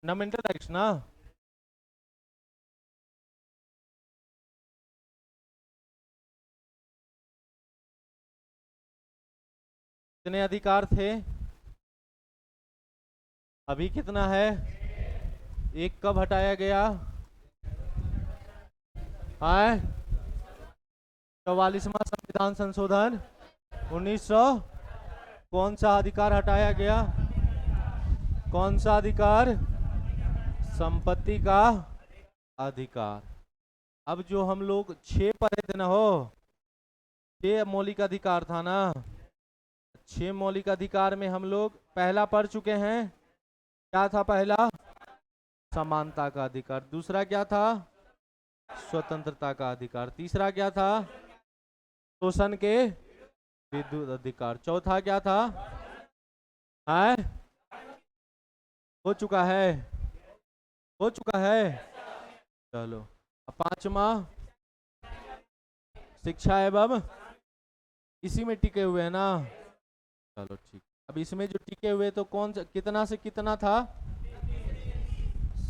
Fundamental rights ना। कितने अधिकार थे? अभी कितना है? एक कब हटाया गया? है 44वां संविधान संशोधन 1900। कौन सा अधिकार हटाया गया? कौन सा अधिकार? संपत्ति का अधिकार। अब जो हम लोग 6 पढ़े थे ना, हो 6 मौलिक अधिकार था ना। 6 मौलिक अधिकार में हम लोग पहला पढ़ चुके हैं। क्या था पहला? समानता का अधिकार। दूसरा क्या था? स्वतंत्रता का अधिकार। तीसरा क्या था? शोषण के विरुद्ध अधिकार। चौथा क्या था? है हो चुका है, हो चुका है। चलो अब पांचवा, शिक्षा एवं, इसी में टिके हुए हैं ना। चलो ठीक। अब इसमें जो टिके हुए तो कौन सा, कितना से कितना था?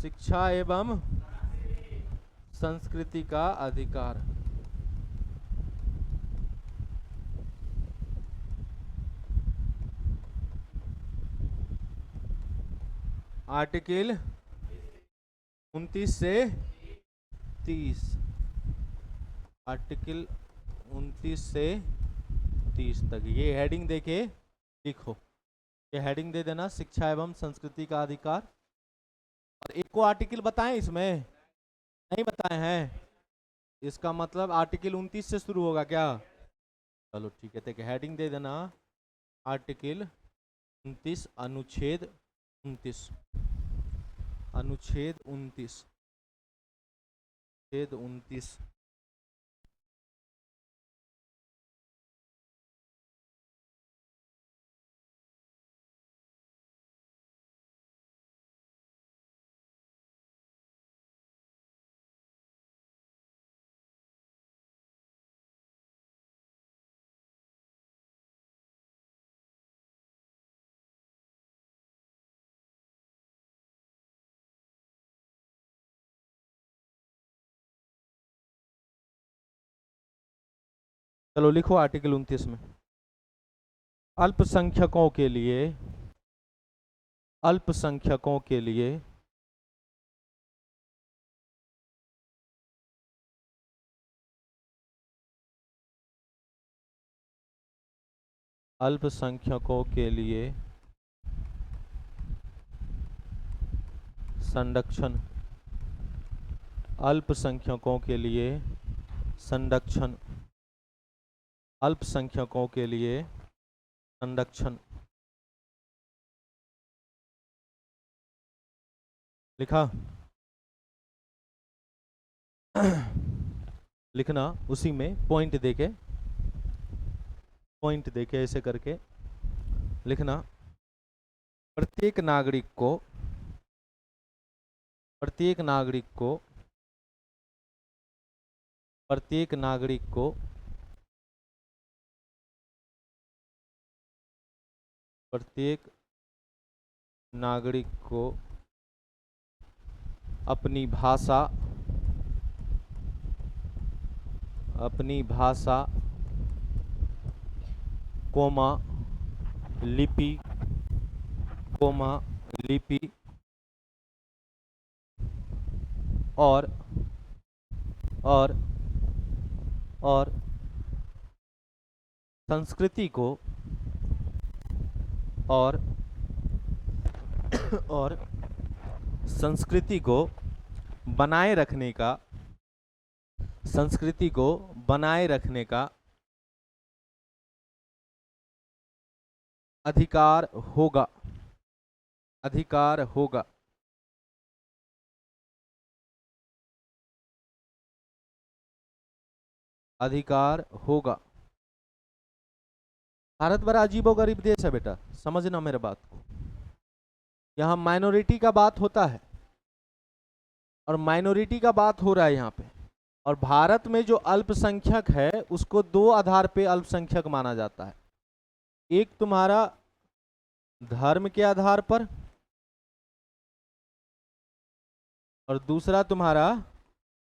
शिक्षा एवं संस्कृति का अधिकार। आर्टिकल 29 से 30। आर्टिकल 29 से 30 तक ये हेडिंग देके लिखो। ये हेडिंग दे देना, शिक्षा एवं संस्कृति का अधिकार। और एक को आर्टिकल बताएं इसमें? नहीं बताए हैं। इसका मतलब आर्टिकल 29 से शुरू होगा क्या? चलो ठीक है, देखिए हेडिंग दे देना, आर्टिकल 29 अनुच्छेद 29। अनुच्छेद 29, छेद 29। चलो लिखो आर्टिकल 29 में, अल्पसंख्यकों के लिए, अल्पसंख्यकों के लिए अल्पसंख्यकों के लिए संरक्षण, अल्पसंख्यकों के लिए संरक्षण, अल्पसंख्यकों के लिए संरक्षण। लिखा? लिखना उसी में पॉइंट देके, पॉइंट देके ऐसे करके लिखना। प्रत्येक नागरिक को, प्रत्येक नागरिक को, प्रत्येक नागरिक को प्रत्येक नागरिक को अपनी भाषा, अपनी भाषा, कोमा लिपि, कोमा लिपि और और और संस्कृति को और और संस्कृति को बनाए रखने का, संस्कृति को बनाए रखने का अधिकार होगा, अधिकार होगा। अधिकार होगा। भारत बड़ा अजीबोगरीब देश है बेटा, समझना मेरे बात को। यहाँ माइनॉरिटी का बात होता है और माइनॉरिटी का बात हो रहा है यहाँ पे। और भारत में जो अल्पसंख्यक है उसको 2 आधार पे अल्पसंख्यक माना जाता है। एक तुम्हारा धर्म के आधार पर, और दूसरा तुम्हारा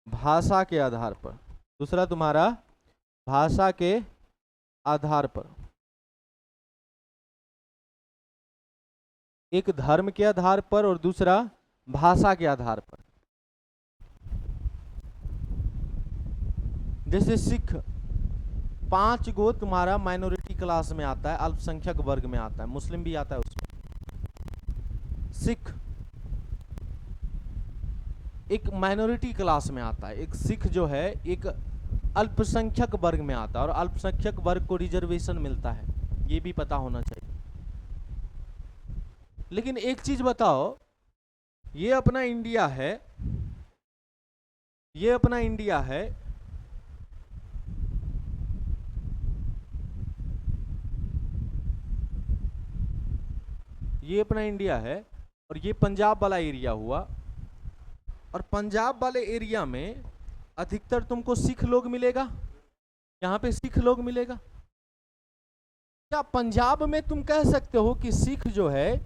भाषा के आधार पर। दूसरा तुम्हारा भाषा के आधार पर। एक धर्म के आधार पर और दूसरा भाषा के आधार पर। जैसे सिख, 5 गो तुम्हारा माइनॉरिटी क्लास में आता है, अल्पसंख्यक वर्ग में आता है, मुस्लिम भी आता है उसमें। सिख एक माइनॉरिटी क्लास में आता है, एक सिख जो है एक अल्पसंख्यक वर्ग में आता है, और अल्पसंख्यक वर्ग को रिजर्वेशन मिलता है, ये भी पता होना चाहिए। लेकिन एक चीज बताओ, ये अपना इंडिया है, ये अपना इंडिया है, ये अपना इंडिया है, और ये पंजाब वाला एरिया हुआ, और पंजाब वाले एरिया में अधिकतर तुमको सिख लोग मिलेगा, यहां पे सिख लोग मिलेगा। क्या पंजाब में तुम कह सकते हो कि सिख जो है,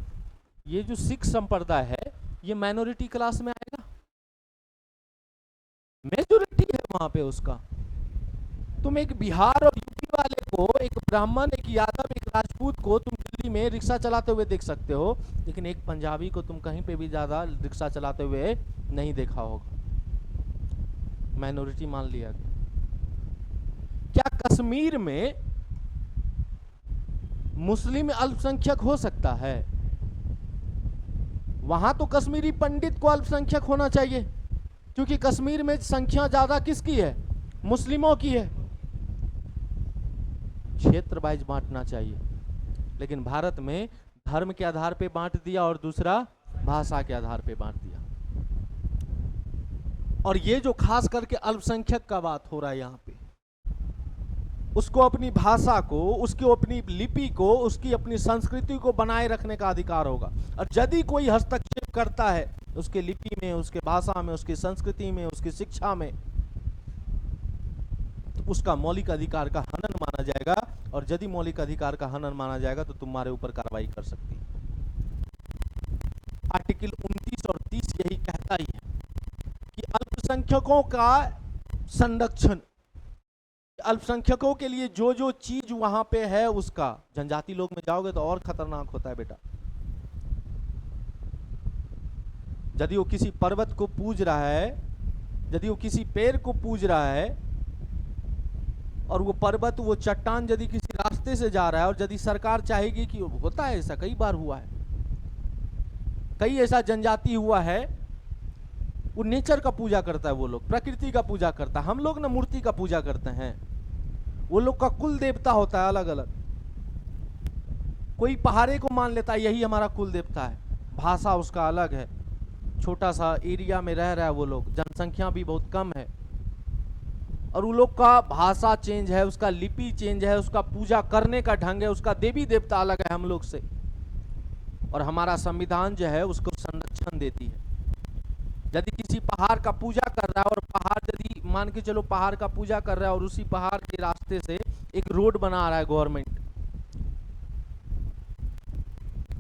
ये जो सिख संप्रदाय है, ये माइनॉरिटी क्लास में आएगा? मेजोरिटी है वहां पे उसका। तुम एक बिहार और यूपी वाले को, एक ब्राह्मण, एक यादव, एक राजपूत को तुम दिल्ली में रिक्शा चलाते हुए देख सकते हो, लेकिन एक पंजाबी को तुम कहीं पे भी ज्यादा रिक्शा चलाते हुए नहीं देखा होगा। माइनॉरिटी मान लिया गया। क्या कश्मीर में मुस्लिम अल्पसंख्यक हो सकता है? वहां तो कश्मीरी पंडित को अल्पसंख्यक होना चाहिए, क्योंकि कश्मीर में संख्या ज्यादा किसकी है? मुस्लिमों की है। क्षेत्र वाइज बांटना चाहिए, लेकिन भारत में धर्म के आधार पे बांट दिया और दूसरा भाषा के आधार पे बांट दिया। और ये जो खास करके अल्पसंख्यक का बात हो रहा है यहाँ पे, उसको अपनी भाषा को, उसकी अपनी लिपि को, उसकी अपनी संस्कृति को बनाए रखने का अधिकार होगा। और यदि कोई हस्तक्षेप करता है उसके लिपि में, उसके भाषा में, उसकी संस्कृति में, उसकी शिक्षा में, तो उसका मौलिक अधिकार का हनन माना जाएगा, और यदि मौलिक अधिकार का हनन माना जाएगा तो तुम्हारे ऊपर कार्रवाई कर सकती है। आर्टिकल 29 और 30 यही कहता ही है कि अल्पसंख्यकों का संरक्षण, अल्पसंख्यकों के लिए जो जो चीज वहां पे है उसका। जनजाति लोग में जाओगे तो और खतरनाक होता है बेटा। यदि वो किसी पर्वत को पूज रहा है, यदि वो किसी पेड़ को पूज रहा है, और वो पर्वत, वो चट्टान यदि किसी रास्ते से जा रहा है, और यदि सरकार चाहेगी कि, होता है ऐसा, कई बार हुआ है, कई ऐसा जनजाति हुआ है, वो नेचर का पूजा करता है, वो लोग प्रकृति का पूजा करता है। हम लोग ना मूर्ति का पूजा करते हैं, वो लोग का कुल देवता होता है अलग अलग। कोई पहाड़े को मान लेता है यही हमारा कुल देवता है, भाषा उसका अलग है, छोटा सा एरिया में रह रहा है वो लोग, जनसंख्या भी बहुत कम है, और वो लोग का भाषा चेंज है, उसका लिपि चेंज है, उसका पूजा करने का ढंग है, उसका देवी देवता अलग है हम लोग से। और हमारा संविधान जो है उसको संरक्षण देती है। यदि किसी पहाड़ का पूजा कर रहा है, और पहाड़ यदि मान के चलो पहाड़ का पूजा कर रहा है, और उसी पहाड़ के रास्ते से एक रोड बना रहा है गवर्नमेंट,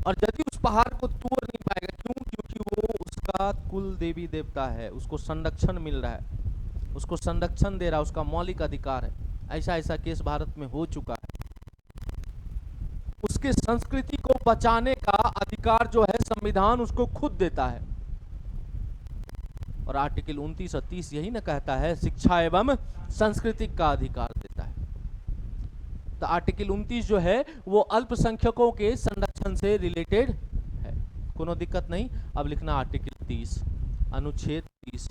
और यदि उस पहाड़ को तोड़ नहीं पाएगा, क्यों? क्योंकि वो उसका कुल देवी देवता है, उसको संरक्षण मिल रहा है, उसको संरक्षण दे रहा है, उसका मौलिक अधिकार है। ऐसा ऐसा केस भारत में हो चुका है। उसके संस्कृति को बचाने का अधिकार जो है संविधान उसको खुद देता है। और आर्टिकल 29 और 30 यही ना कहता है, शिक्षा एवं सांस्कृतिक का अधिकार देता है। तो आर्टिकल 29 जो है वो अल्पसंख्यकों के संरक्षण से रिलेटेड है, कोनो दिक्कत नहीं। अब लिखना आर्टिकल 30, अनुच्छेद 30।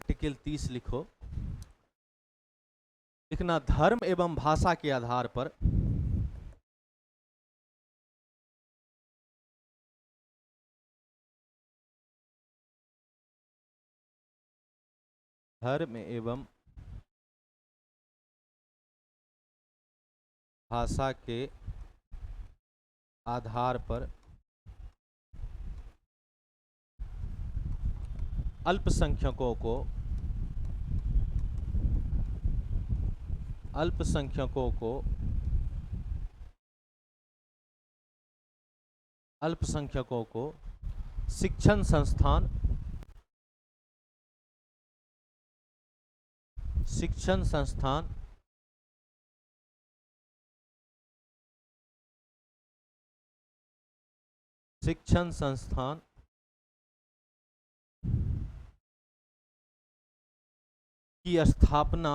आर्टिकल 30 लिखो। लिखना, धर्म एवं भाषा के आधार पर धर्म एवं भाषा के आधार पर अल्पसंख्यकों को अल्पसंख्यकों को शिक्षण संस्थान की स्थापना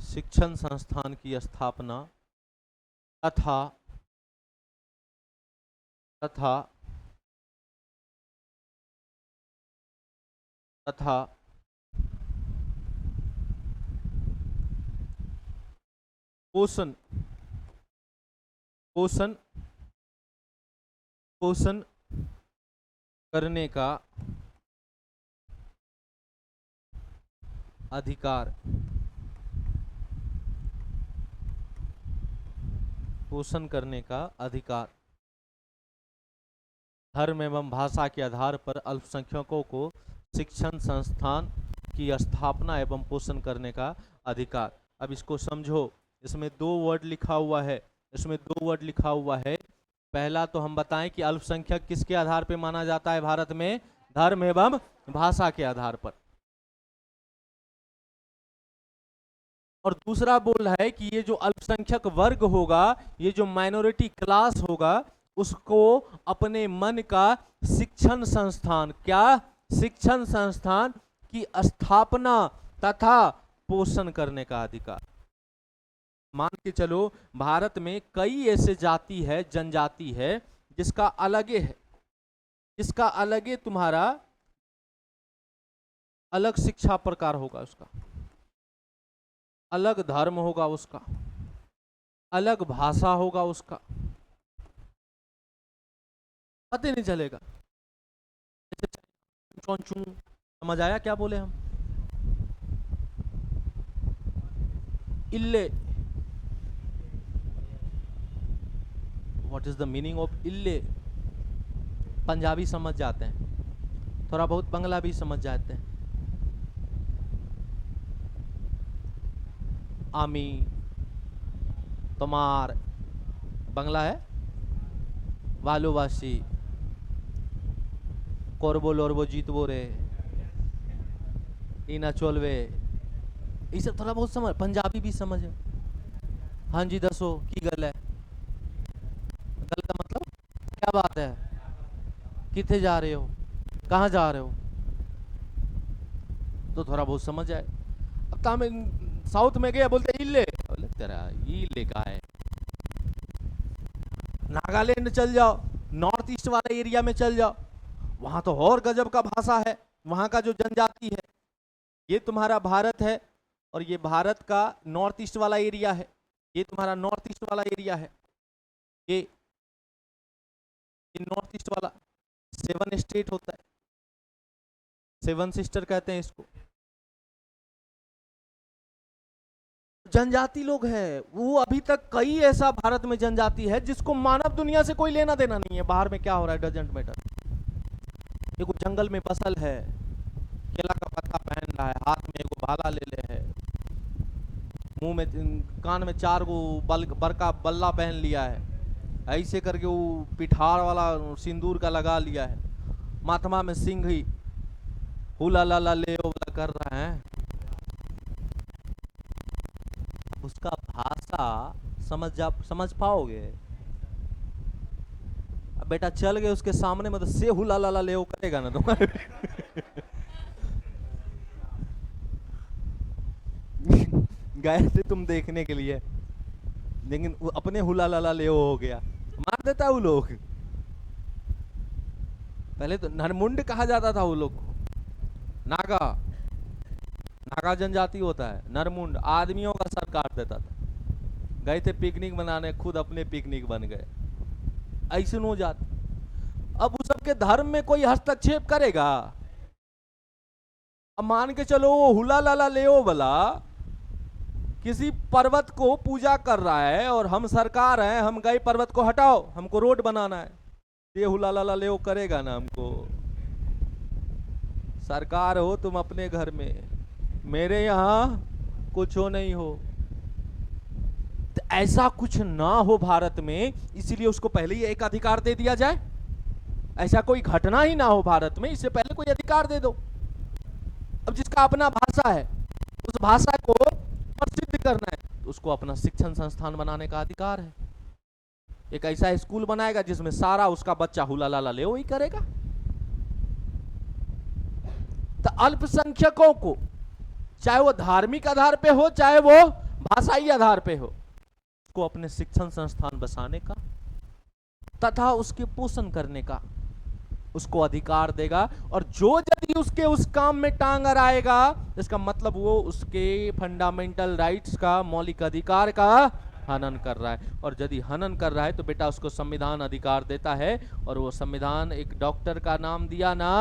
शिक्षण संस्थान की स्थापना तथा पोषण करने का अधिकार धर्म एवं भाषा के आधार पर अल्पसंख्यकों को शिक्षण संस्थान की स्थापना एवं पोषण करने का अधिकार। अब इसको समझो, इसमें दो वर्ड लिखा हुआ है। पहला तो हम बताएं कि अल्पसंख्यक किसके आधार पर माना जाता है भारत में? धर्म एवं भाषा के आधार पर। और दूसरा बोल रहा है कि ये जो अल्पसंख्यक वर्ग होगा, ये जो माइनॉरिटी क्लास होगा, उसको अपने मन का शिक्षण संस्थान की स्थापना तथा पोषण करने का अधिकार। मान के चलो भारत में कई ऐसे जनजाति है जिसका अलग तुम्हारा अलग शिक्षा प्रकार होगा, उसका अलग धर्म होगा, उसका अलग भाषा होगा, उसका पता नहीं चलेगा। समझ आया क्या बोले हम? इल्ले, what is the meaning of इल्ले? पंजाबी समझ जाते हैं, थोड़ा बहुत बंगला भी समझ जाते हैं। आमी, तोमार बांग्ला है, वालोवासी, कोरबो लोरबो जीतबो रे, इना चोलवे, ये सब थोड़ा बहुत समझ। पंजाबी भी समझ है। हाँ जी दसो की गल है? गल का मतलब क्या बात है? किथे जा रहे हो, कहाँ जा रहे हो, तो थोड़ा बहुत समझ आए। अब तमिल साउथ में गया, बोलते इल्ले, बोले तेरा इल्ले का है। नागालैंड चल जाओ, नॉर्थ ईस्ट वाले एरिया में चल जाओ, वहां तो और गजब का भाषा है। वहां का जो जनजाति है, ये तुम्हारा भारत है और ये भारत का नॉर्थ ईस्ट वाला एरिया है, ये तुम्हारा नॉर्थ ईस्ट वाला एरिया है। ये नॉर्थ ईस्ट वाला 7 स्टेट होता है, 7 सिस्टर कहते हैं इसको। जनजाति लोग है वो, अभी तक कई ऐसा भारत में जनजाति है जिसको मानव दुनिया से कोई लेना देना नहीं है। बाहर में क्या हो रहा है डजेंट मैटर। ये कोई जंगल में बसल है, केला का पत्ता पहन रहा है, हाथ में एगो भाला ले ले है, मुंह में कान में 4 गो बरका बल्ला पहन लिया है, ऐसे करके वो पिठार वाला सिंदूर का लगा लिया है, माथमा में सिंह ही हुला ला ला ले कर रहा है। उसका भाषा समझ पाओगे? अब बेटा चल गए उसके सामने, मतलब से हुला ला ला ले करेगा ना तुम्हारे। गए थे तुम देखने के लिए, लेकिन अपने हुला ला ला ले हो गया, मार देता वो लोग। पहले तो नरमुंड कहा जाता था वो लोग को, नागा जनजाति होता है, नरमुंड आदमियों का सर काट देता था। गए थे पिकनिक मनाने, खुद अपने पिकनिक बन गए, ऐसे हो जाते। अब उस सबके धर्म में कोई हस्तक्षेप करेगा? अब मान के चलो वो हुला लाला लेओ वाला किसी पर्वत को पूजा कर रहा है और हम सरकार हैं, हम गए पर्वत को हटाओ, हमको रोड बनाना है, ये हुला लाला लेओ करेगा ना हमको? सरकार हो तुम अपने घर में, मेरे यहाँ कुछ हो नहीं हो। तो ऐसा कुछ ना हो भारत में, इसीलिए उसको पहले ही एक अधिकार दे दिया जाए। ऐसा कोई घटना ही ना हो भारत में, इससे पहले कोई अधिकार दे दो। अब जिसका अपना भाषा है, उस भाषा को प्रसिद्ध करना है, तो उसको अपना शिक्षण संस्थान बनाने का अधिकार है। एक ऐसा स्कूल बनाएगा जिसमें सारा उसका बच्चा हुला लाला ले वही करेगा। तो अल्पसंख्यकों को, चाहे वो धार्मिक आधार पे हो, चाहे वो भाषाई आधार पे हो, उसको अपने शिक्षण संस्थान बसाने का तथा उसके पोषण करने का उसको अधिकार देगा। और जो यदि उसके उस काम में टांग अड़ाएगा, इसका मतलब वो उसके फंडामेंटल राइट्स का, मौलिक अधिकार का हनन कर रहा है। और यदि हनन कर रहा है तो बेटा उसको संविधान अधिकार देता है। और वो संविधान एक डॉक्टर का नाम दिया ना,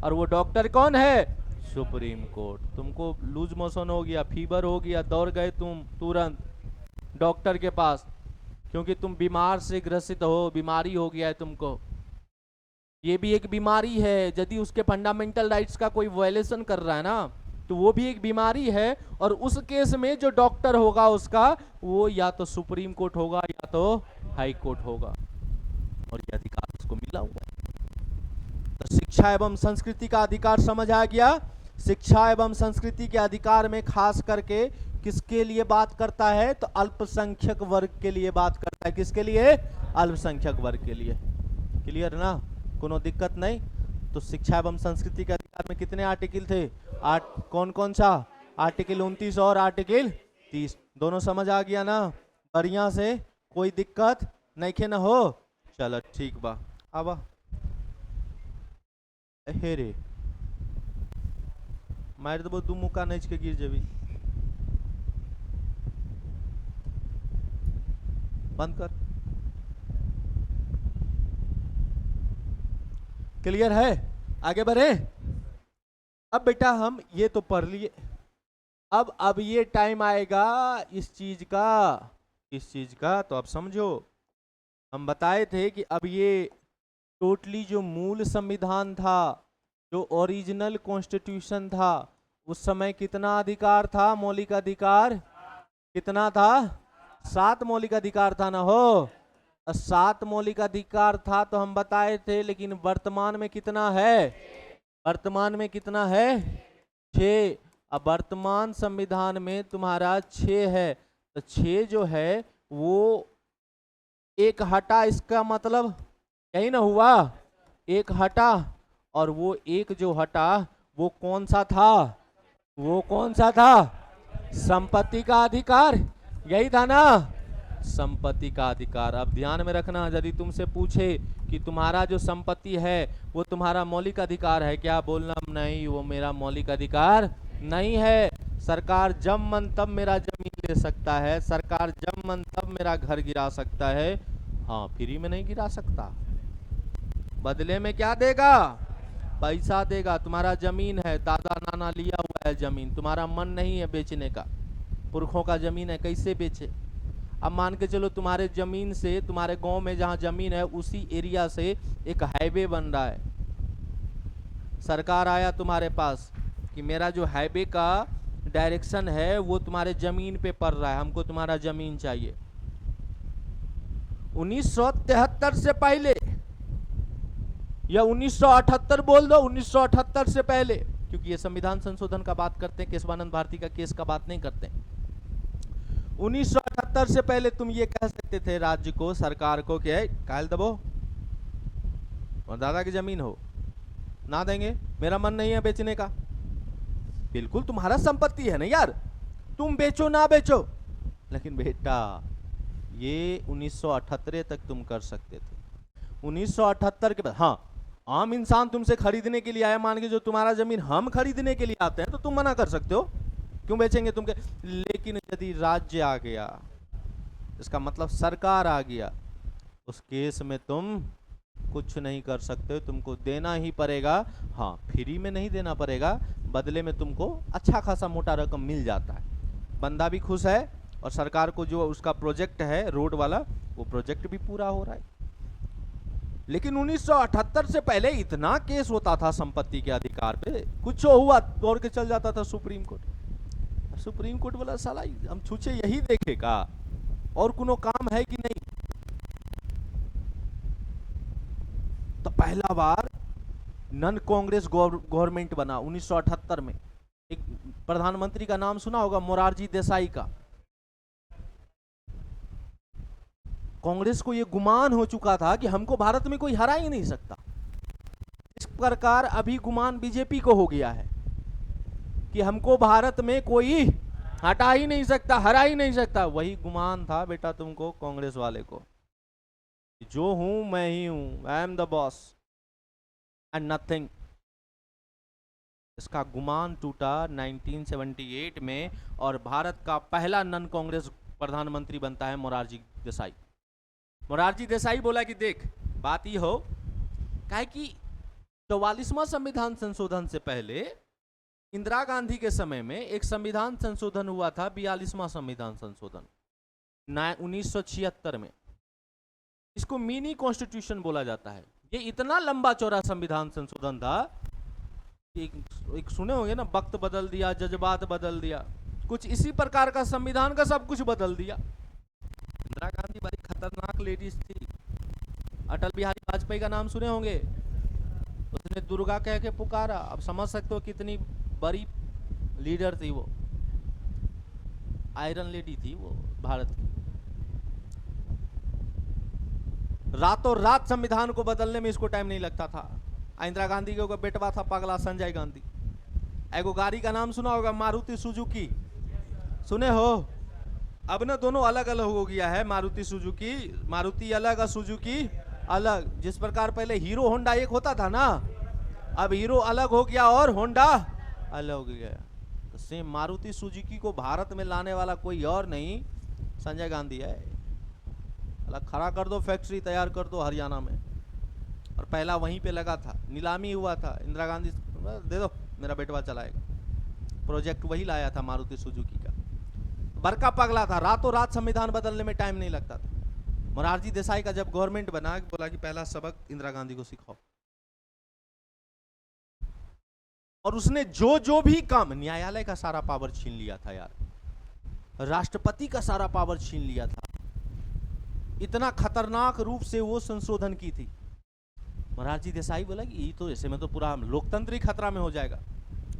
और वो डॉक्टर कौन है? Supreme court. तुमको लूज मोशन हो गया, फीवर हो गया, दौड़ गए तुम तुरंत डॉक्टर के पास, क्योंकि तुम बीमार से ग्रसित हो, बीमारी हो गया है तुमको। ये भी एक बीमारी है। यदि उसके फंडामेंटल राइट्स का कोई वायलेशन कर रहा है ना, तो वो भी एक बीमारी है। और उस केस में जो डॉक्टर होगा उसका, वो या तो सुप्रीम कोर्ट होगा या तो हाई कोर्ट होगा। और ये अधिकार उसको मिला हुआ है। तो शिक्षा एवं संस्कृति का अधिकार समझ आ गया। शिक्षा एवं संस्कृति के अधिकार में खास करके किसके लिए बात करता है? तो अल्पसंख्यक वर्ग के लिए बात करता है। किसके लिए? अल्पसंख्यक वर्ग के लिए। क्लियर ना? कोनो दिक्कत नहीं। तो शिक्षा एवं संस्कृति के अधिकार में कितने आर्टिकल थे? कौन कौन सा? आर्टिकल 29 और आर्टिकल 30। दोनों समझ आ गया ना? बढ़िया से, कोई दिक्कत नहीं खे ना हो। चलो ठीक बा। अब हे रे मार देबो, दू मुक्का नच के गिर जेबी। बंद कर। क्लियर है? आगे बढ़े। अब बेटा हम ये तो पढ़ लिए। अब ये टाइम आएगा इस चीज का, इस चीज का। तो अब समझो, हम बताए थे कि अब ये टोटली जो मूल संविधान था, जो ओरिजिनल कॉन्स्टिट्यूशन था, उस समय कितना अधिकार था? मौलिक अधिकार कितना था? 7 मौलिक अधिकार था ना हो। 7 मौलिक अधिकार था तो हम बताए थे। लेकिन वर्तमान में कितना है? वर्तमान में कितना है? 6। अब वर्तमान संविधान में तुम्हारा 6 है। तो 6 जो है वो एक हटा, इसका मतलब यही ना हुआ, एक हटा। और वो एक जो हटा वो कौन सा था? वो कौन सा था? संपत्ति का अधिकार। यही था ना? संपत्ति का अधिकार। अब ध्यान में रखना, यदि तुमसे पूछे कि तुम्हारा जो संपत्ति है वो तुम्हारा मौलिक अधिकार है क्या? बोलना नहीं, वो मेरा मौलिक अधिकार नहीं है। सरकार जब मन तब मेरा जमीन ले सकता है, सरकार जब मन तब मेरा घर गिरा सकता है। हाँ, फ्री में नहीं गिरा सकता। बदले में क्या देगा? पैसा देगा। तुम्हारा जमीन है, दादा नाना लिया हुआ है जमीन, तुम्हारा मन नहीं है बेचने का, पुरखों का जमीन है, कैसे बेचे? अब मान के चलो तुम्हारे जमीन से, तुम्हारे गांव में जहां जमीन है उसी एरिया से एक हाईवे बन रहा है। सरकार आया तुम्हारे पास कि मेरा जो हाईवे का डायरेक्शन है वो तुम्हारे जमीन पे पड़ रहा है, हमको तुम्हारा जमीन चाहिए। 1973 से पहले या 1978 बोल दो, 1978 से पहले, क्योंकि ये संविधान संशोधन का बात करते हैं, केशवानंद भारती का केस का बात नहीं करते। 1978 से पहले तुम ये कह सकते थे राज्य को, सरकार को, कि कायल दबो और दादा की जमीन हो ना देंगे, मेरा मन नहीं है बेचने का। बिल्कुल तुम्हारा संपत्ति है ना यार, तुम बेचो ना बेचो। लेकिन बेटा ये 1978 तक तुम कर सकते थे। 1978 के बाद हाँ, आम इंसान तुमसे खरीदने के लिए आया, मान के जो तुम्हारा जमीन हम खरीदने के लिए आते हैं तो तुम मना कर सकते हो, क्यों बेचेंगे तुमके। लेकिन यदि राज्य आ गया, इसका मतलब सरकार आ गया, उस केस में तुम कुछ नहीं कर सकते, तुमको देना ही पड़ेगा। हाँ, फ्री में नहीं देना पड़ेगा, बदले में तुमको अच्छा खासा मोटा रकम मिल जाता है। बंदा भी खुश है और सरकार को जो उसका प्रोजेक्ट है रोड वाला, वो प्रोजेक्ट भी पूरा हो रहा है। लेकिन 1978 से पहले इतना केस होता था संपत्ति के अधिकार पे, कुछ हुआ दौड़ के चल जाता था सुप्रीम कोर्ट। सुप्रीम कोर्ट बोला साला हम छूछे यही देखेगा और कोनो काम है कि नहीं। तो पहला बार नन कांग्रेस गवर्नमेंट बना 1978 में। एक प्रधानमंत्री का नाम सुना होगा, मोरारजी देसाई का। कांग्रेस को यह गुमान हो चुका था कि हमको भारत में कोई हरा ही नहीं सकता। इस प्रकार अभी गुमान बीजेपी को हो गया है कि हमको भारत में कोई हटा ही नहीं सकता, हरा ही नहीं सकता। वही गुमान था बेटा तुमको कांग्रेस वाले को, जो हूं मैं ही हूं, I am the boss and nothing. इसका गुमान टूटा 1978 में और भारत का पहला नन कांग्रेस प्रधानमंत्री बनता है मोरारजी देसाई। मोरारजी देसाई बोला कि देख बात ये हो, काहे कि 44वां संविधान संशोधन से पहले इंदिरा गांधी के समय में एक संविधान संशोधन हुआ था, 42वां संविधान संशोधन 1976 में। इसको मिनी कॉन्स्टिट्यूशन बोला जाता है। ये इतना लंबा चौड़ा संविधान संशोधन था कि एक सुने होंगे ना, वक्त बदल दिया, जज्बात बदल दिया, कुछ इसी प्रकार का संविधान का सब कुछ बदल दिया। इंदिरा गांधी बड़ी खतरनाक लेडीज थी। अटल बिहारी वाजपेयी का नाम सुने होंगे, उसने दुर्गा कह के पुकारा। अब समझ सकते हो कितनी बड़ी लीडर थी वो, आयरन लेडी थी वो भारत की। रातों रात संविधान को बदलने में इसको टाइम नहीं लगता था। इंदिरा गांधी के बेटवा था पगला संजय गांधी। एगो गाड़ी का नाम सुना होगा, मारुति सुजुकी, सुने हो? अब ना दोनों अलग अलग हो गया है, मारुति सुजुकी, मारुति अलग और सुजुकी अलग। जिस प्रकार पहले हीरो होंडा एक होता था ना, अब हीरो अलग हो गया और होंडा अलग हो गया। तो सेम मारुति सुजुकी को भारत में लाने वाला कोई और नहीं, संजय गांधी है। अलग खड़ा कर दो, फैक्ट्री तैयार कर दो हरियाणा में। और पहला वहीं पे लगा था, नीलामी हुआ था, इंदिरा गांधी दे दो मेरा बेटवा चलाएगा। प्रोजेक्ट वही लाया था मारुति सुजुकी का। बड़का पगला था, रातों रात संविधान बदलने में टाइम नहीं लगता था। मोरारजी देसाई का जब गवर्नमेंट बना, बोला कि पहला सबक इंदिरा गांधी को सिखाओ। और उसने जो जो भी काम, न्यायालय का सारा पावर छीन लिया था यार, राष्ट्रपति का सारा पावर छीन लिया था। इतना खतरनाक रूप से वो संशोधन की थी। मोरारजी देसाई बोला कि ये तो ऐसे में तो पूरा लोकतंत्र ही खतरा में हो जाएगा।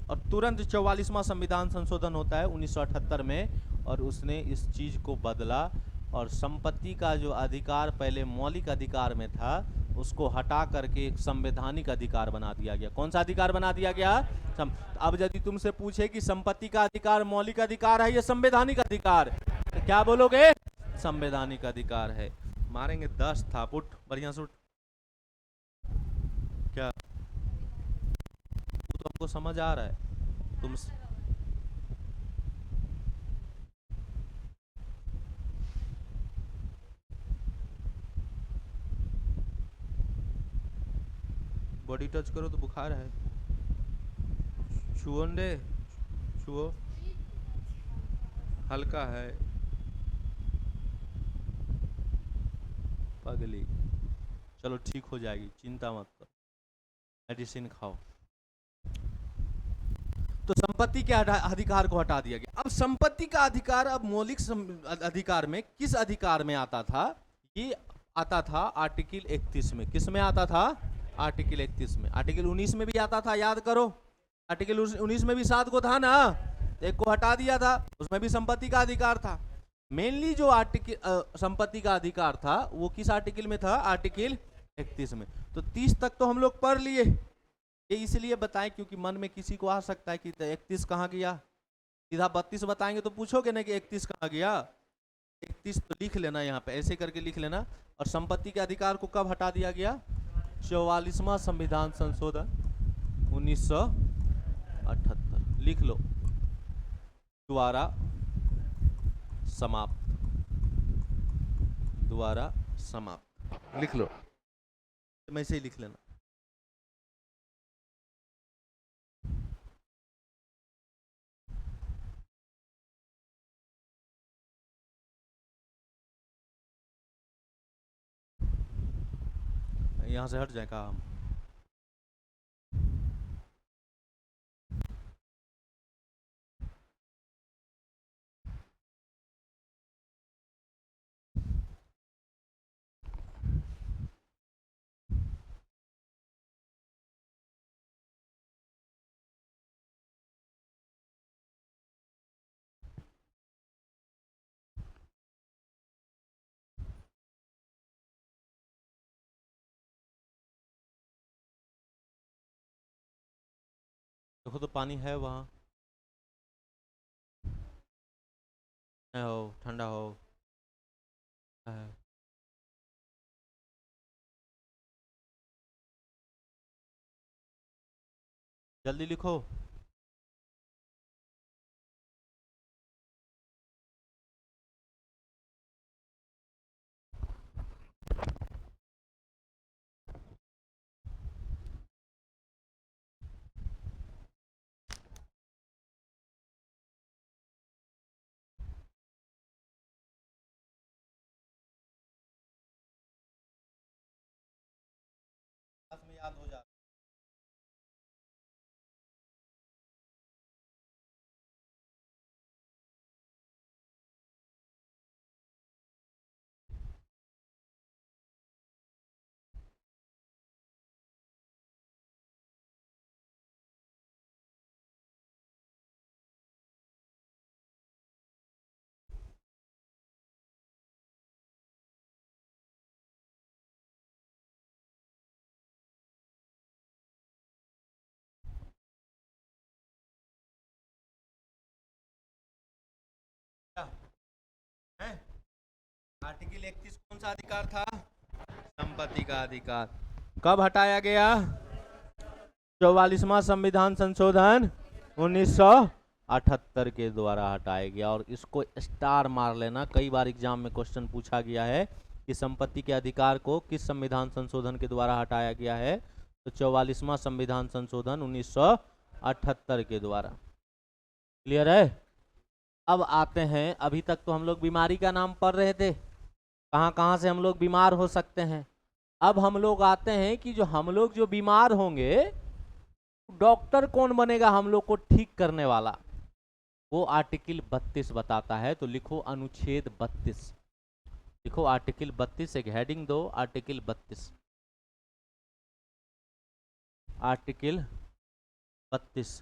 और तुरंत 44वां संविधान संशोधन होता है 1978 में, और उसने इस चीज को बदला। और संपत्ति का जो अधिकार पहले मौलिक अधिकार में था, उसको हटा करके एक संवैधानिक अधिकार बना दिया गया। कौन सा अधिकार बना दिया गया? अब यदि तुमसे पूछे कि संपत्ति का अधिकार मौलिक अधिकार है या संवैधानिक अधिकार, तो क्या बोलोगे? संवैधानिक अधिकार है। मारेंगे 10 थापुट, बढ़िया सूट। क्या तो हमको समझ आ रहा है तुम? बॉडी टच करो तो बुखार है, छुओ दे, छुओ, हल्का है। पगली, चलो ठीक हो जाएगी, चिंता मत करो, मेडिसिन खाओ। तो संपत्ति के अधिकार को हटा दिया गया। अब संपत्ति का अधिकार अब मौलिक अधिकार में किस अधिकार में आता था? ये आता था आर्टिकल 31 में। किस में आता था? आर्टिकल 31 में। आर्टिकल 19 में भी आता था, याद करो। आर्टिकल 19 में भी 7 को था ना, एक को हटा दिया था, उसमें भी संपत्ति का अधिकार था। मेनली जो आर्टिकल संपत्ति का अधिकार था वो किस आर्टिकल में था? आर्टिकल 31 में। तो 30 तक तो हम लोग पढ़ लिए। ये इसलिए बताएं क्योंकि मन में किसी को आ सकता है कि 31 कहाँ गया। सीधा 32 बताएंगे तो पूछोगे ना कि 31 कहाँ गया। 31 तो लिख लेना, यहाँ पे ऐसे करके लिख लेना। और संपत्ति के अधिकार को कब हटा दिया गया? 44वां संविधान संशोधन 1978, लिख लो, द्वारा समाप्त, द्वारा समाप्त, लिख लो, मैं से ही लिख लेना। यहाँ से हट जाए का हम। देखो तो पानी है वहाँ, है हो, ठंडा हो है। जल्दी लिखो। क्लास में याद हो जाता है। आर्टिकल 31 कौन सा अधिकार था? संपत्ति का अधिकार। कब हटाया गया? 44वां संविधान संशोधन 1978 के द्वारा हटाया गया। और इसको स्टार मार लेना, कई बार एग्जाम में क्वेश्चन पूछा गया है कि संपत्ति के अधिकार को किस संविधान संशोधन के द्वारा हटाया गया है। तो 44वां संविधान संशोधन 1978 के द्वारा। क्लियर है? अब आते हैं, अभी तक तो हम लोग बीमारी का नाम पढ़ रहे थे, कहाँ कहाँ से हम लोग बीमार हो सकते हैं। अब हम लोग आते हैं कि जो हम लोग जो बीमार होंगे, डॉक्टर कौन बनेगा हम लोग को ठीक करने वाला, वो आर्टिकल 32 बताता है। तो लिखो अनुच्छेद 32, लिखो आर्टिकल 32, एक हेडिंग दो, आर्टिकल 32, आर्टिकल 32।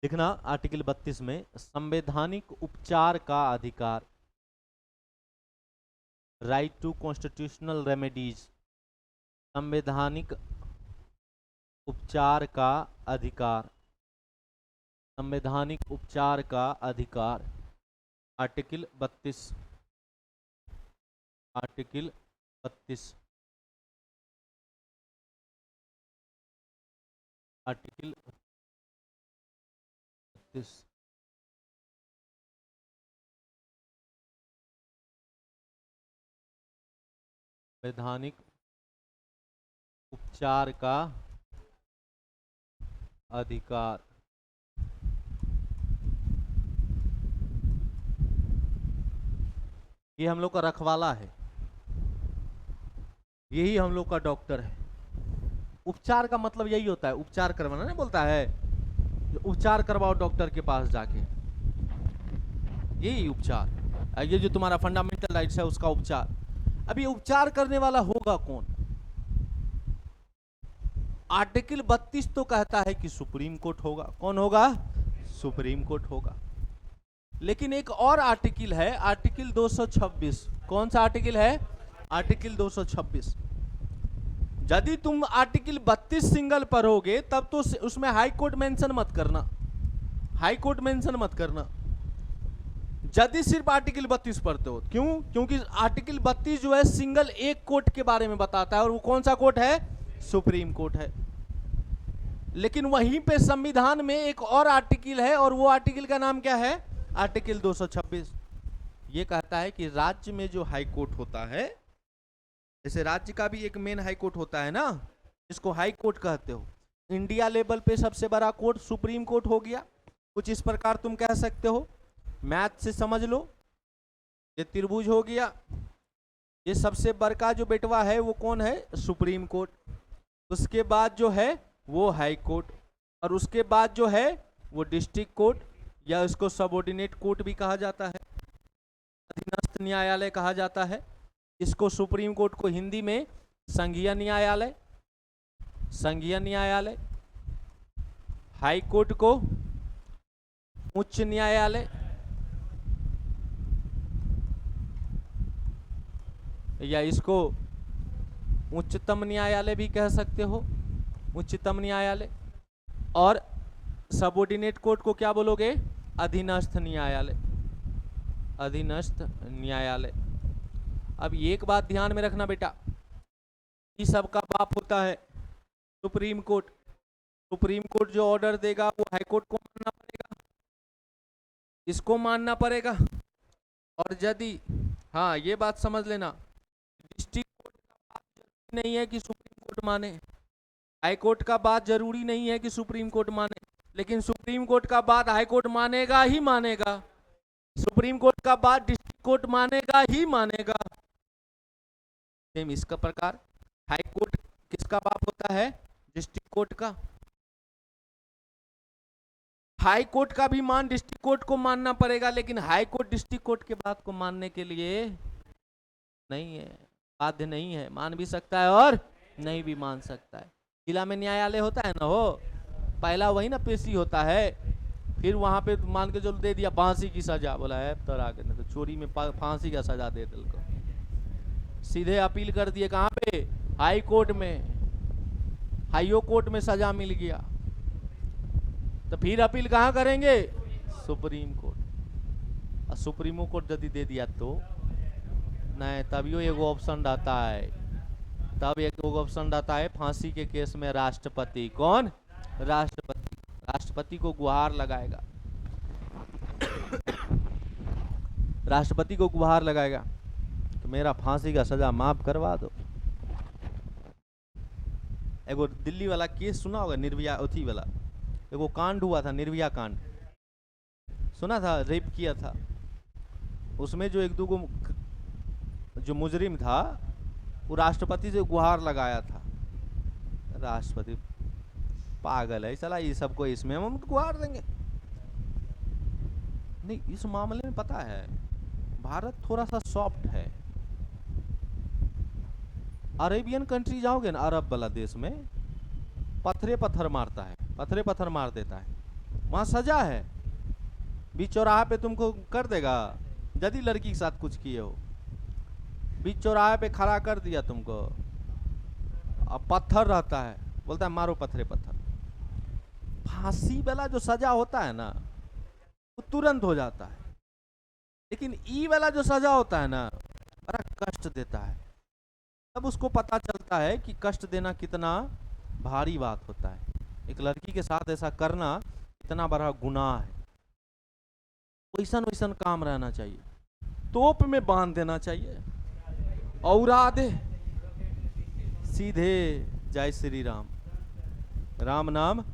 लिखना आर्टिकल 32 में संवैधानिक उपचार का अधिकार, राइट टू कॉन्स्टिट्यूशनल रेमेडीज, संवैधानिक उपचार का अधिकार, संवैधानिक उपचार का अधिकार, आर्टिकल 32, आर्टिकल 32, आर्टिकल 32। संवैधानिक उपचार का अधिकार। ये हम लोग का रखवाला है, यही हम लोग का डॉक्टर है। उपचार का मतलब यही होता है, उपचार करवाना नहीं बोलता है, उपचार करवाओ डॉक्टर के पास जाके, यही उपचार। ये जो तुम्हारा फंडामेंटल राइट्स है उसका उपचार। अब ये उपचार करने वाला होगा कौन? आर्टिकल 32 तो कहता है कि सुप्रीम कोर्ट होगा। कौन होगा? सुप्रीम कोर्ट होगा। लेकिन एक और आर्टिकल है, आर्टिकल 226। कौन सा आर्टिकल है? आर्टिकल 226। यदि तुम आर्टिकल 32 सिंगल पढ़ोगे तब तो उसमें हाई कोर्ट मेंशन मत करना, हाई कोर्ट मेंशन मत करना। यदि सिर्फ आर्टिकल 32 पढ़ते हो, क्यों? क्योंकि आर्टिकल 32 जो है सिंगल एक कोर्ट के बारे में बताता है, और वो कौन सा कोर्ट है? सुप्रीम कोर्ट है। लेकिन वहीं पे संविधान में एक और आर्टिकल है, और वो आर्टिकल का नाम क्या है? आर्टिकल 226। ये कहता है कि राज्य में जो हाई कोर्ट होता है, जैसे राज्य का भी एक मेन हाई कोर्ट होता है ना, इसको हाई कोर्ट कहते हो। इंडिया लेवल पे सबसे बड़ा कोर्ट सुप्रीम कोर्ट हो गया, कुछ इस प्रकार तुम कह सकते हो। मैथ से समझ लो, ये त्रिभुज हो गया। ये सबसे बड़का जो बेटवा है वो कौन है? Supreme court. उसके बाद जो है वो हाई कोर्ट, और उसके बाद जो है वो डिस्ट्रिक्ट कोर्ट, या इसको सबऑर्डिनेट कोर्ट भी कहा जाता है, अधीनस्थ न्यायालय कहा जाता है। इसको सुप्रीम कोर्ट को हिंदी में संघीय न्यायालय, संघीय न्यायालय, हाई कोर्ट को उच्च न्यायालय, या इसको उच्चतम न्यायालय भी कह सकते हो, उच्चतम न्यायालय। और सबऑर्डिनेट कोर्ट को क्या बोलोगे? अधीनस्थ न्यायालय, अधीनस्थ न्यायालय। अब एक बात ध्यान में रखना बेटा, ये सबका बाप होता है सुप्रीम कोर्ट। सुप्रीम कोर्ट जो ऑर्डर देगा वो हाई कोर्ट को मानना पड़ेगा, इसको मानना पड़ेगा। और यदि, हाँ ये बात समझ लेना, डिस्ट्रिक्ट कोर्ट का बात जरूरी नहीं है कि सुप्रीम कोर्ट माने, हाई कोर्ट का बात जरूरी नहीं है कि सुप्रीम कोर्ट माने, लेकिन सुप्रीम कोर्ट का बात हाई कोर्ट मानेगा ही मानेगा, सुप्रीम कोर्ट का बात डिस्ट्रिक्ट कोर्ट मानेगा ही मानेगा। सेम इसका प्रकार हाई कोर्ट किसका बाप होता है? डिस्ट्रिक्ट कोर्ट का। हाई कोर्ट का भी मान डिस्ट्रिक्ट कोर्ट को मानना पड़ेगा, लेकिन हाई कोर्ट डिस्ट्रिक्ट कोर्ट के बात को मानने के लिए नहीं है, बाध्य नहीं है। मान भी सकता है और नहीं भी मान सकता है। जिला में न्यायालय होता है ना, हो पहला वही ना पेशी होता है, फिर वहां पे मान के चलो दे दिया फांसी की सजा, बोला है तो आगे नहीं तो चोरी में फांसी का सजा दे दिल को, सीधे अपील कर दिए कहां पे? हाई कोर्ट में, हाईओ कोर्ट में सजा मिल गया, तो फिर अपील कहां करेंगे? Supreme court. और सुप्रीमो कोर्ट यदि दे दिया तो नहीं, तभियो एगो ऑप्शन रहता है, तब एक ऑप्शन रहता है फांसी के केस में राष्ट्रपति। कौन? राष्ट्रपति। राष्ट्रपति को गुहार लगाएगा, राष्ट्रपति को गुहार लगाएगा तो मेरा फांसी का सजा माफ करवा दो। एगो दिल्ली वाला केस सुना होगा, निर्भया उथी वाला, एगो कांड हुआ था, निर्भया कांड सुना था, रेप किया था। उसमें जो एक दो जो मुजरिम था वो राष्ट्रपति से गुहार लगाया था। राष्ट्रपति पागल है चला, ये सबको इसमें हम गुहार देंगे? नहीं, इस मामले में पता है भारत थोड़ा सा सॉफ्ट है। अरेबियन कंट्री जाओगे ना, अरब वाला देश में पत्थरे पत्थर मारता है, पत्थरे पत्थर मार देता है, वहां सजा है, बीच चौराहे पे तुमको कर देगा। यदि लड़की के साथ कुछ किए हो, बीच चौराहे पे खड़ा कर दिया तुमको, अब पत्थर रहता है, बोलता है मारो पत्थरे पत्थर। फांसी वाला जो सजा होता है ना वो तुरंत हो जाता है, लेकिन ई वाला जो सजा होता है ना बड़ा कष्ट देता है। तब उसको पता चलता है कि कष्ट देना कितना भारी बात होता है। एक लड़की के साथ ऐसा करना इतना बड़ा गुनाह है। वैसन वैसन काम रहना चाहिए, तोप में बांध देना चाहिए, औरा दे सीधे जय श्री राम, राम नाम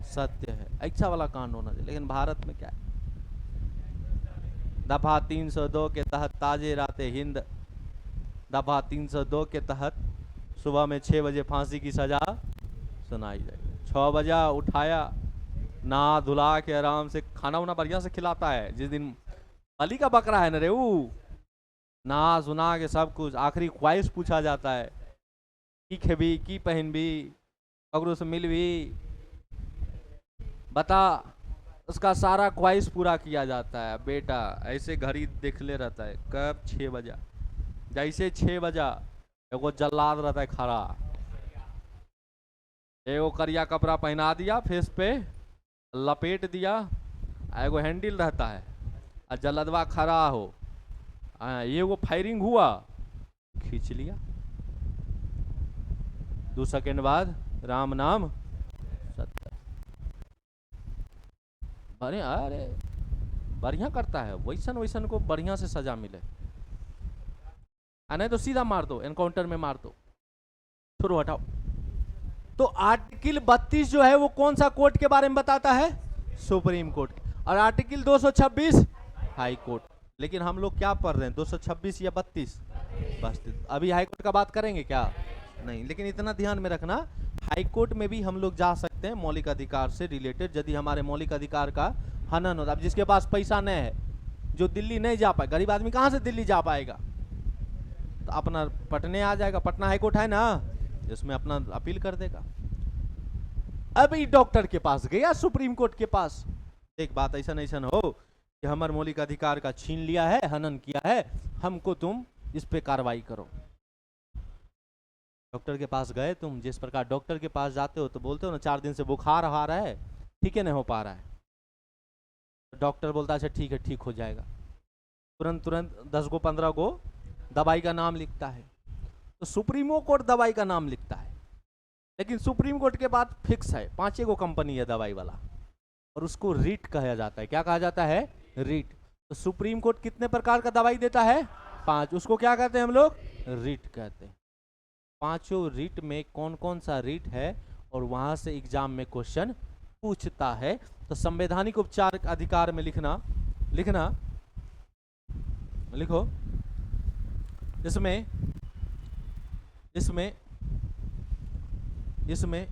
सत्य है, ऐसा वाला कांड होना चाहिए। लेकिन भारत में क्या है? दफा 302 के तहत ताजे राते हिंद, दफा 302 के तहत सुबह में 6 बजे फांसी की सजा सुनाई जाएगी। 6 बजे उठाया, नहा धुला के आराम से खाना वाना बढ़िया से खिलाता है। जिस दिन बलि का बकरा है ना रे, वो नहा सुना के सब कुछ, आखिरी ख्वाहिश पूछा जाता है, की खेबी की पहन भी, ककरो से मिल भी, बता, उसका सारा ख्वाहिश पूरा किया जाता है। बेटा ऐसे घड़ी देख ले रहता है कब 6 बजा, जैसे 6 बजा एगो जल्लाद रहता है खड़ा, एगो करिया कपड़ा पहना दिया, फेस पे लपेट दिया, एगो हैंडल रहता है, और जल्लदवा खड़ा हो, ये वो फायरिंग हुआ, खींच लिया, 2 सेकंड बाद राम नाम सत्य। अरे अरे बढ़िया करता है, वैसन वैसन को बढ़िया से सजा मिले, नहीं तो सीधा मार दो, एनकाउंटर में मार दो, छोड़ो हटाओ। तो आर्टिकल 32 जो है वो कौन सा कोर्ट के बारे में बताता है? Supreme court. और आर्टिकल 226 हाई कोर्ट। लेकिन हम लोग क्या पढ़ रहे हैं, 226 या 32? बस अभी हाईकोर्ट का बात करेंगे क्या? नहीं। लेकिन इतना ध्यान में रखना, हाईकोर्ट में भी हम लोग जा सकते हैं मौलिक अधिकार से रिलेटेड, यदि हमारे मौलिक अधिकार का हनन होता। अब जिसके पास पैसा नहीं है, जो दिल्ली नहीं जा पाए, गरीब आदमी कहाँ से दिल्ली जा पाएगा, तो अपना पटने आ जाएगा, पटना हाईकोर्ट है ना, इसमें अपना अपील कर देगा। अभी डॉक्टर के पास गया सुप्रीम कोर्ट के पास, एक बात ऐसा नहीं हो कि हमारे मौलिक अधिकार का छीन लिया है, हनन किया है, हमको तुम इस पे कार्रवाई करो। डॉक्टर के पास गए तुम, जिस प्रकार डॉक्टर के पास जाते हो तो बोलते हो ना 4 दिन से बुखार आ रहा है, ठीक है, नहीं हो पा रहा है, डॉक्टर बोलता है अच्छा ठीक है, ठीक हो जाएगा, तुरंत तुरंत 10 गो 15 गो दवाई का नाम लिखता है। तो सुप्रीमो कोर्ट दवाई का नाम लिखता है, लेकिन सुप्रीम कोर्ट के बाद फिक्स है 5 गो कंपनी है दवाई वाला, और उसको रीट कहा जाता है। क्या कहा जाता है? रीट। तो सुप्रीम कोर्ट कितने प्रकार का दवाई देता है? 5। उसको क्या कहते हैं हम लोग? रीट कहते हैं। 5 रीट में कौन कौन सा रीट है, और वहां से एग्जाम में क्वेश्चन पूछता है। तो संवैधानिक उपचार अधिकार में लिखो इसमें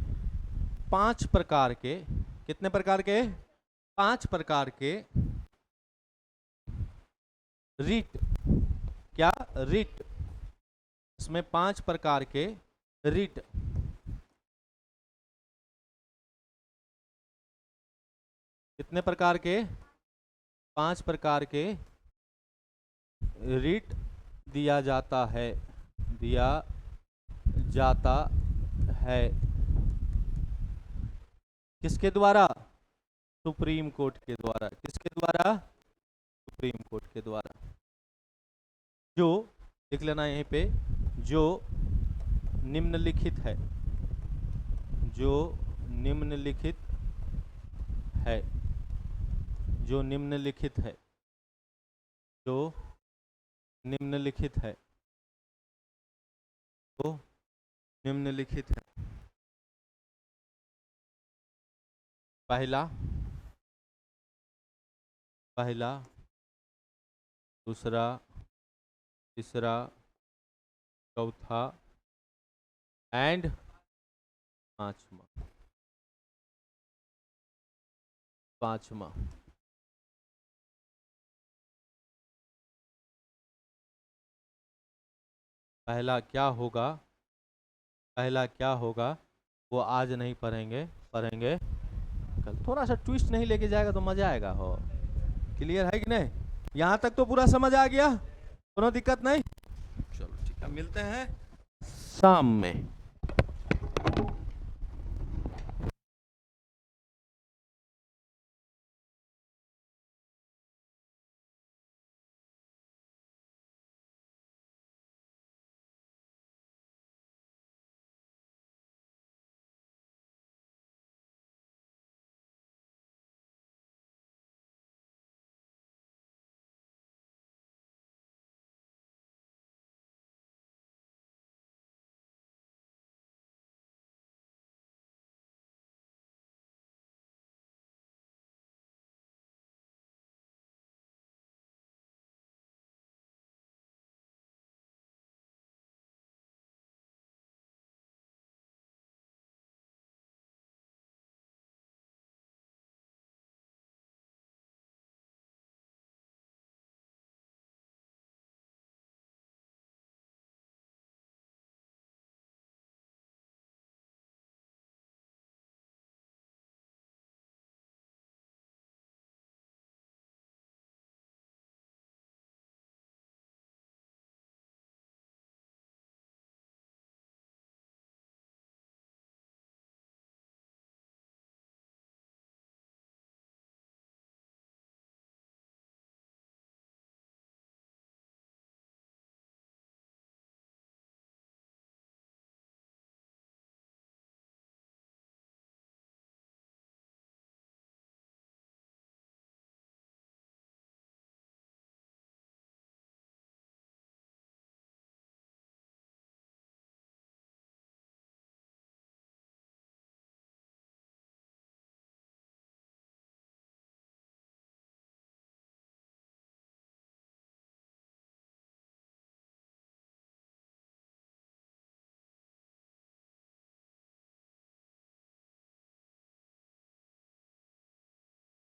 5 प्रकार के, कितने प्रकार के? 5 प्रकार के रीट। क्या? रीट। इसमें 5 प्रकार के रीट। कितने प्रकार के? 5 प्रकार के रीट दिया जाता है, किसके द्वारा? सुप्रीम कोर्ट के द्वारा। किसके द्वारा? सुप्रीम कोर्ट के द्वारा। जो लिख लेना यहीं पे, जो निम्नलिखित है, जो निम्नलिखित है, जो निम्नलिखित है, जो निम्नलिखित है, जो निम्नलिखित है। पहला, दूसरा, तीसरा, चौथा एंड पांचवा। पहला क्या होगा वो आज नहीं पढ़ेंगे कल। थोड़ा सा ट्विस्ट नहीं लेके जाएगा तो मजा आएगा। हो क्लियर है कि नहीं? यहाँ तक तो पूरा समझ आ गया, कोनो दिक्कत नहीं। चलो ठीक है, मिलते हैं शाम में।